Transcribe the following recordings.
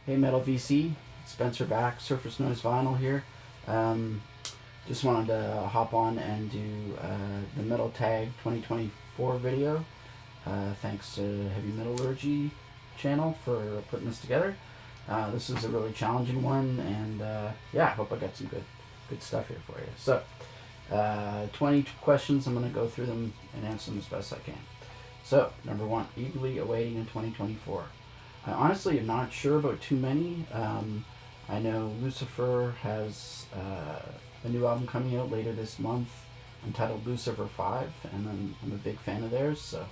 Hey Metal VC, Spencer back, Surface Noise Vinyl here. Just wanted to hop on and do the Metal Tag 2024 video. Thanks to Heavy Metallurgy channel for putting this together. This is a really challenging one, and yeah, I hope I got some good stuff here for you. So, 20 questions. I'm going to go through them and answer them as best I can. So, number one, eagerly awaiting in 2024. I honestly am not sure about too many. I know Lucifer has a new album coming out later this month entitled Lucifer 5, and I'm a big fan of theirs, so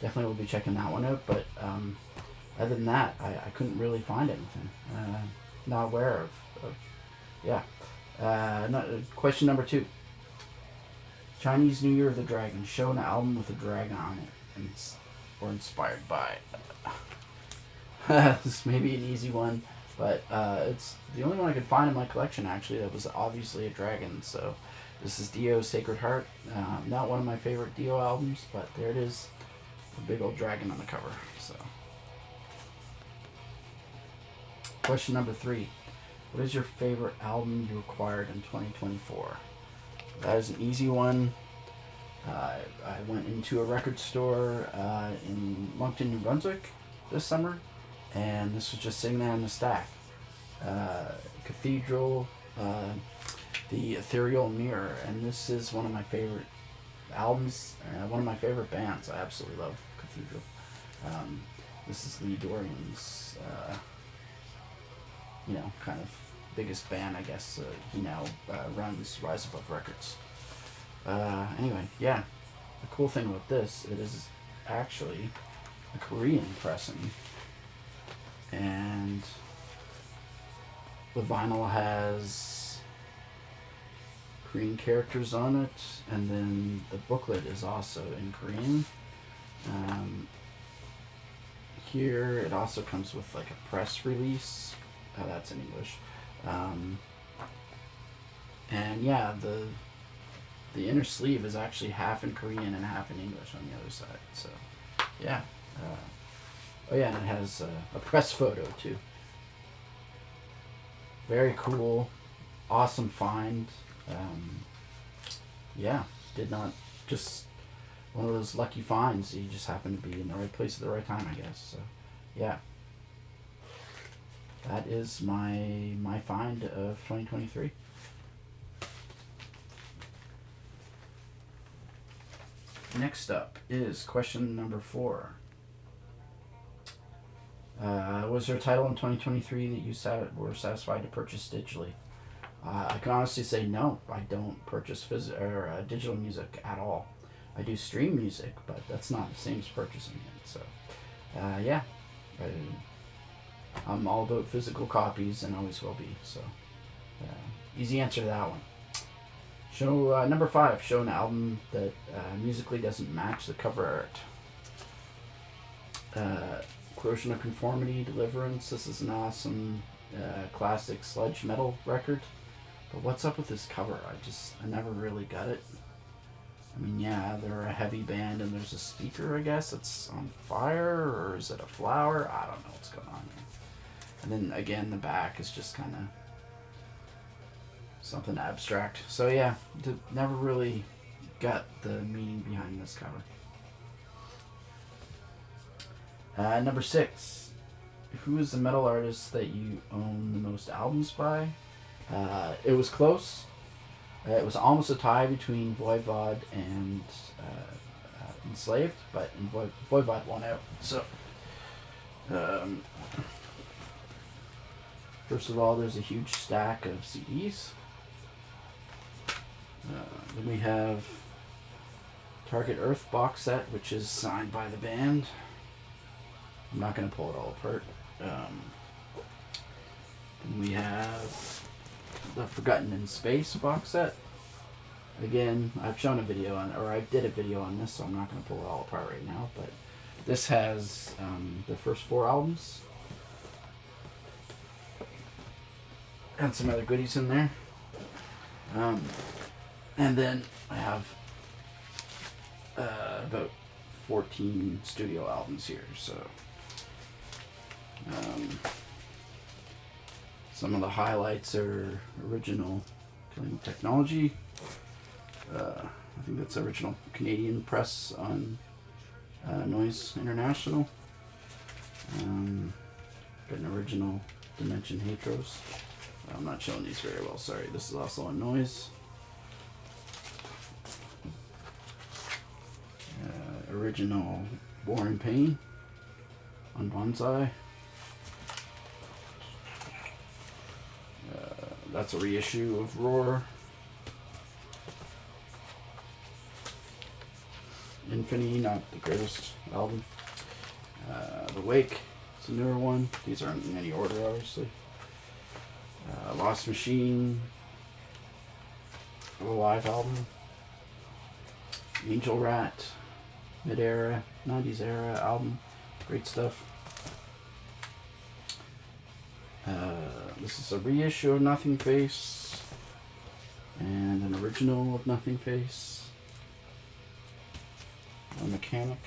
definitely will be checking that one out. But other than that, I couldn't really find anything. Not aware of yeah. Question number 2. Chinese New Year of the Dragon. Show an album with a dragon on it, or inspired by. This may be an easy one, but it's the only one I could find in my collection, actually, that was obviously a dragon. So this is Dio's Sacred Heart. Not one of my favorite Dio albums, but there it is, a big old dragon on the cover. So, question number 3. What is your favorite album you acquired in 2024? That is an easy one. I went into a record store in Moncton, New Brunswick this summer, and this was just sitting there in the stack. Cathedral, the Ethereal Mirror, and this is one of my favorite albums, one of my favorite bands. I absolutely love Cathedral. This is Lee Dorian's, kind of biggest band, I guess. He now runs Rise Above Records. Anyway, yeah, the cool thing about this, it is actually a Korean pressing, and the vinyl has Korean characters on it, and then the booklet is also in Korean. Here it also comes with like a press release. That's in English. And yeah, the inner sleeve is actually half in Korean and half in English on the other side. So yeah. Oh yeah, and it has a press photo too. Very cool, awesome find. Yeah, did not just one of those lucky finds. You just happened to be in the right place at the right time, I guess. So yeah, that is my find of 2023. Next up is question number 4. Was there a title in 2023 that you were satisfied to purchase digitally? I can honestly say no. I don't purchase digital music at all. I do stream music, but that's not the same as purchasing it. So, yeah, I'm all about physical copies and always will be. So, easy answer to that one. Show number 5. Show an album that musically doesn't match the cover art. Corrosion of Conformity, Deliverance. This is an awesome classic sludge metal record. But what's up with this cover? I never really got it. I mean, yeah, they're a heavy band and there's a speaker, I guess. It's on fire, or is it a flower? I don't know what's going on here. And then again, the back is just kind of something abstract. So yeah, never really got the meaning behind this cover. Number 6. Who is the metal artist that you own the most albums by? It was close. It was almost a tie between Voivod and Enslaved, but Voivod won out. So, first of all, there's a huge stack of CDs. Then we have Target Earth box set, which is signed by the band. I'm not going to pull it all apart. Then we have the Forgotten in Space box set. Again, I've shown a video on, or I did a video on this, so I'm not going to pull it all apart right now. But this has the first 4 albums and some other goodies in there. And then I have about 14 studio albums here. So Some of the highlights are original Killing Technology. I think that's original Canadian press on Noise International. Got an original Dimension Hatros. I'm not showing these very well, sorry. This is also on Noise. Original War and Pain on Bonsai. That's a reissue of Roar. Infinity, not the greatest album. The Wake, it's a newer one. These aren't in any order, obviously. Lost Machine, a live album. Angel Rat, mid-era, 90s era album. Great stuff. This is a reissue of Nothing Face and an original of Nothing Face. A Mechanic.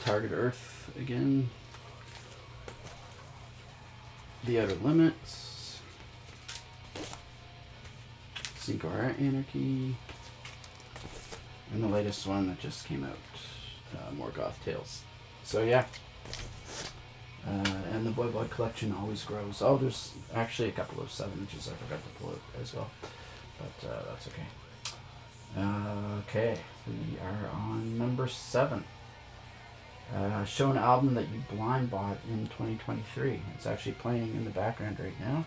Target Earth again. The Outer Limits. Cinco Anarchy. And the latest one that just came out, More Goth Tales. So yeah. And the Boy Blood collection always grows. Oh, there's actually a couple of 7 inches I forgot to pull it as well. But that's okay. Okay, we are on number 7. Show an album that you blind bought in 2023. It's actually playing in the background right now.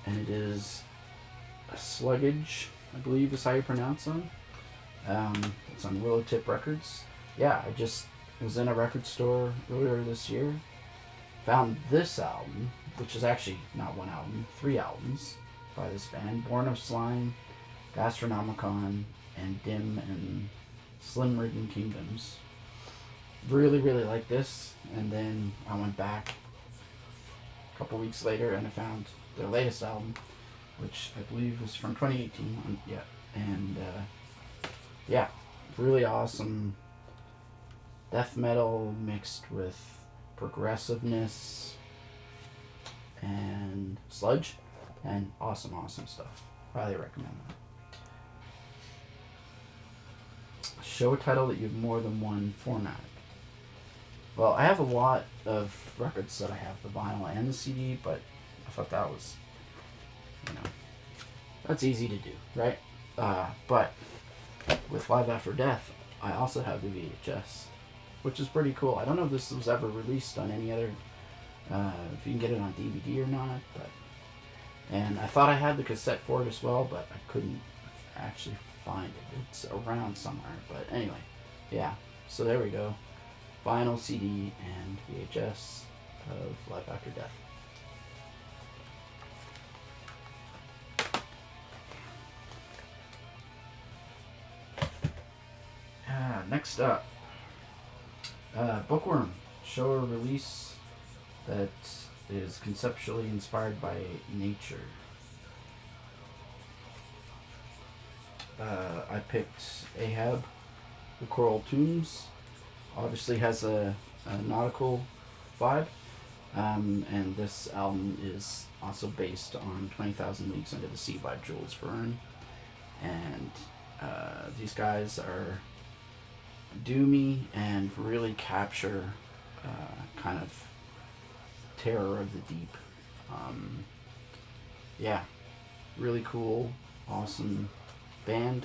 And it is Sluggage, I believe is how you pronounce them. It's on Willow Tip Records. Yeah, I just was in a record store earlier this year. Found this album, which is actually not one album, 3 albums by this band. Born of Slime, Gastronomicon, and Dim and Slim Ridden Kingdoms. Really, really like this. And then I went back a couple weeks later and I found their latest album, which I believe was from 2018. Yeah, and yeah, really awesome death metal mixed with progressiveness and sludge, and awesome stuff. Highly recommend that. Show a title that you have more than one format. Well, I have a lot of records that I have the vinyl and the CD, but I thought that was, that's easy to do, right? But with Live After Death, I also have the VHS, which is pretty cool. I don't know if this was ever released on any other, if you can get it on DVD or not, but, and I thought I had the cassette for it as well, but I couldn't actually find it. It's around somewhere, but anyway, yeah, so there we go. Vinyl, CD, and VHS of Life After Death. Next up, Bookworm. Show a release that is conceptually inspired by nature. I picked Ahab, the Coral Tombs. Obviously has a nautical vibe, and this album is also based on 20,000 Leagues Under the Sea by Jules Verne, and these guys are doomy and really capture kind of terror of the deep. Yeah, really cool, awesome band.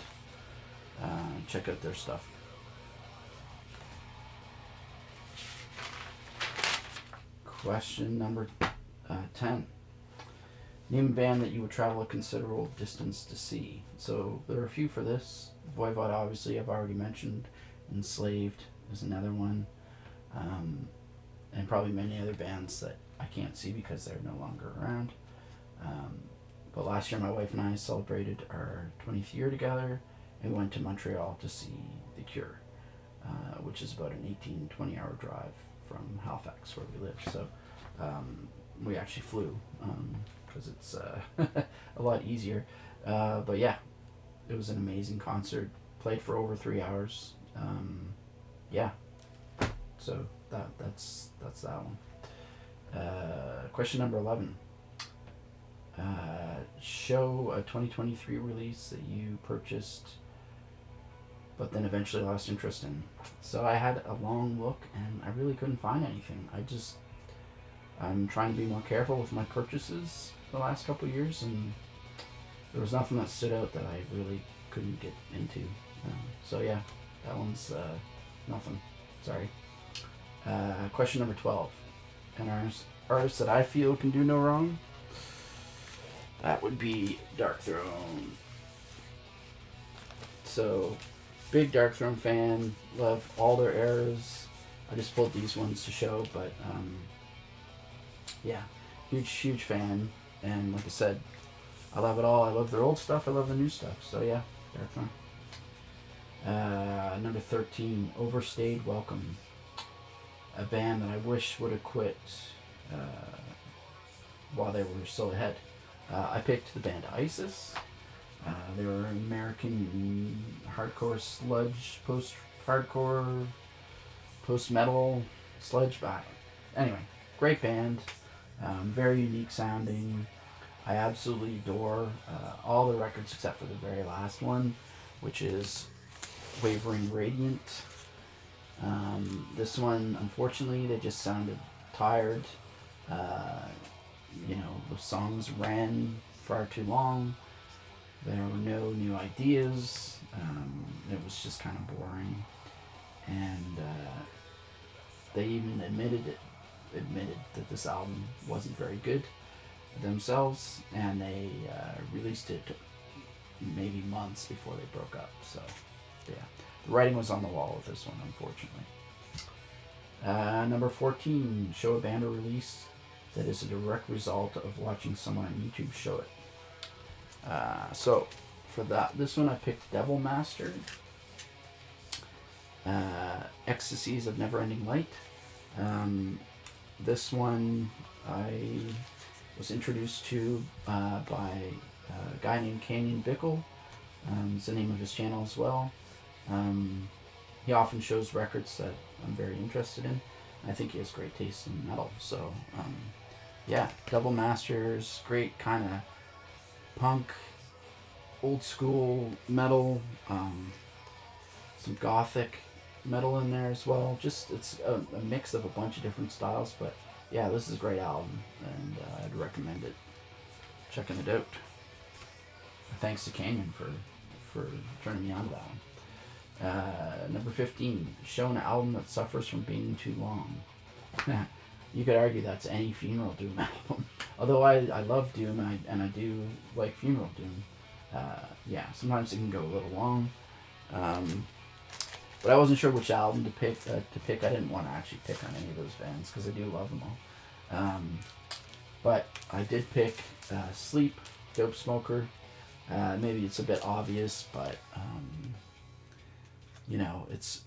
Check out their stuff. Question number 10. Name a band that you would travel a considerable distance to see. So there are a few for this. Voivod, obviously, I've already mentioned. Enslaved is another one. And probably many other bands that I can't see because they're no longer around. But last year my wife and I celebrated our 20th year together and we went to Montreal to see The Cure, which is about an 18-20 hour drive from Halifax where we live. So we actually flew because it's a lot easier. But yeah, it was an amazing concert. Played for over 3 hours. Yeah, so that's that one. Question number 11. Show a 2023 release that you purchased but then eventually lost interest in. So I had a long look and I really couldn't find anything. I'm trying to be more careful with my purchases the last couple of years, and there was nothing that stood out that I really couldn't get into. So yeah, that one's nothing. Sorry. Question number 12. An artist that I feel can do no wrong? That would be Darkthrone. So, big Darkthrone fan. Love all their eras. I just pulled these ones to show, but yeah, huge fan. And like I said, I love it all. I love their old stuff. I love the new stuff. So yeah, Darkthrone. Number 13, Overstayed Welcome. A band that I wish would have quit while they were still ahead. I picked the band ISIS. They were an American hardcore sludge, post-hardcore, post-metal sludge. Anyway, great band. Very unique sounding. I absolutely adore all the records except for the very last one, which is Wavering Radiant. This one, unfortunately, they just sounded tired. The songs ran far too long. There were no new ideas. It was just kind of boring. And they even admitted that this album wasn't very good themselves, and they released it maybe months before they broke up. So, yeah. The writing was on the wall with this one, unfortunately. Number 14, show a band or release that is a direct result of watching someone on YouTube show it. So, for this one I picked Devil Master. Ecstasies of Neverending Light. This one I was introduced to by a guy named Canyon Bickle. It's the name of his channel as well. He often shows records that I'm very interested in. I think he has great taste in metal. So, yeah, Devil Masters, great kind of punk, old school metal, some gothic metal in there as well. Just it's a mix of a bunch of different styles, but yeah, this is a great album, and I'd recommend it. Checking it out. Thanks to Canyon for turning me on to that one. Number 15, show an album that suffers from being too long. You could argue that's any Funeral Doom album. Although I love Doom, and I do like Funeral Doom. Yeah, sometimes it can go a little long. But I wasn't sure which album to pick. I didn't want to actually pick on any of those bands because I do love them all. But I did pick Sleep, Dope Smoker. Maybe it's a bit obvious, but it's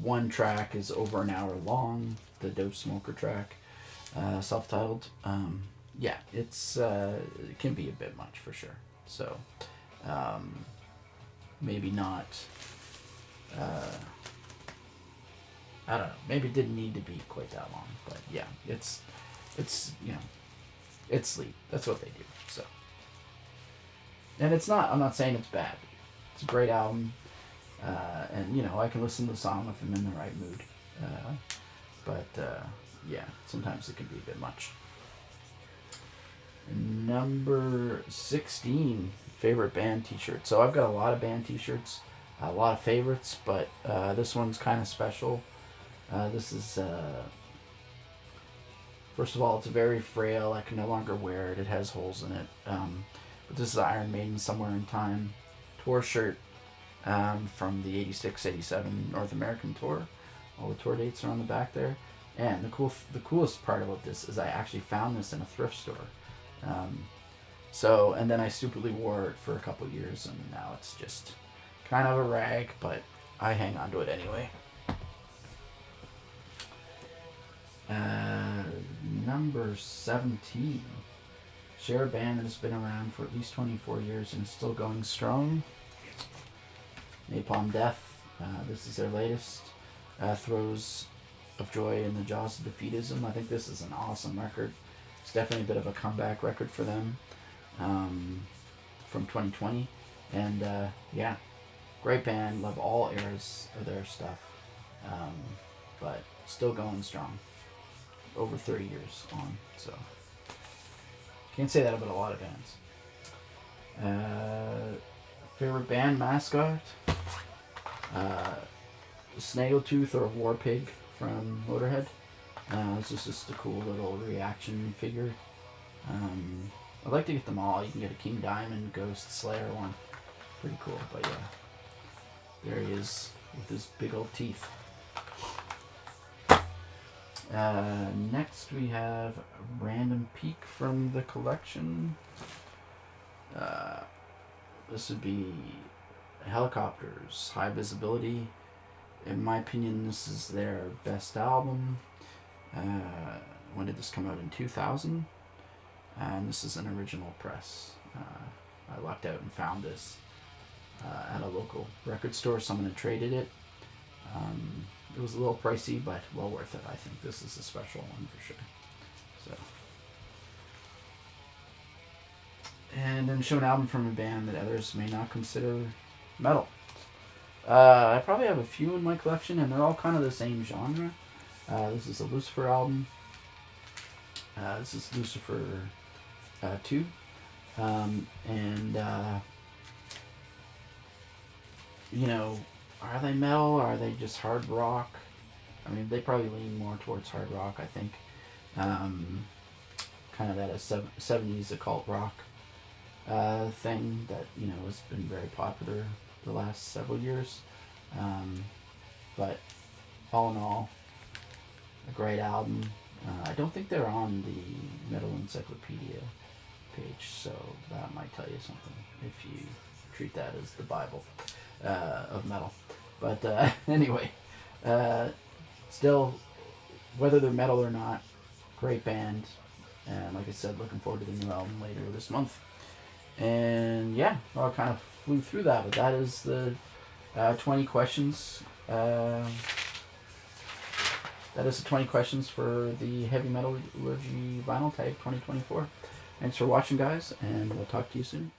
one track is over an hour long. The Dope Smoker track, self-titled. Yeah, it can be a bit much for sure. So maybe not. I don't know. Maybe it didn't need to be quite that long, but yeah, it's it's Sleep. That's what they do. So, and it's not. I'm not saying it's bad. It's a great album, and I can listen to the song if I'm in the right mood. But yeah, sometimes it can be a bit much. Number 16, favorite band t-shirt. So I've got a lot of band t-shirts, a lot of favorites, but this one's kind of special. This is, first of all, it's very frail. I can no longer wear it. It has holes in it. But this is Iron Maiden Somewhere in Time tour shirt from the 86-87 North American tour. All the tour dates are on the back there. And the coolest part about this is I actually found this in a thrift store. And then I stupidly wore it for a couple years, and now it's just kind of a rag, but I hang on to it anyway. Number 17. Share a band that has been around for at least 24 years and is still going strong. Napalm Death. This is their latest. Throws of Joy in the Jaws of Defeatism. I think this is an awesome record. It's definitely a bit of a comeback record for them from 2020. And yeah, great band. Love all eras of their stuff. But still going strong. Over 30 years on. So can't say that about a lot of bands. Favorite band mascot? Snaggletooth or Warpig from Motorhead. This is just a cool little reaction figure. I'd like to get them all. You can get a King Diamond, Ghost, Slayer one. Pretty cool, but yeah. There he is with his big old teeth. Next we have a random peek from the collection. This would be Helicopters, High Visibility. In my opinion, this is their best album. When did this come out? In 2000? And this is an original press. I lucked out and found this at a local record store. Someone had traded it. It was a little pricey, but well worth it. I think this is a special one for sure. So, and then show an album from a band that others may not consider metal. I probably have a few in my collection, and they're all kind of the same genre. This is a Lucifer album. This is Lucifer 2. You know, are they metal? Or are they just hard rock? I mean, they probably lean more towards hard rock, I think. Kind of that 70s occult rock thing that, you know, has been very popular the last several years. But all in all, a great album. I don't think they're on the Metal Encyclopedia page, so that might tell you something if you treat that as the Bible of metal. But anyway, still, whether they're metal or not, great band. And like I said, looking forward to the new album later this month. And yeah, well, I kind of flew through that, but that is the 20 questions. That is the 20 questions for the Heavy Metallurgy Vinyl Tag 2024. Thanks for watching, guys, and we'll talk to you soon.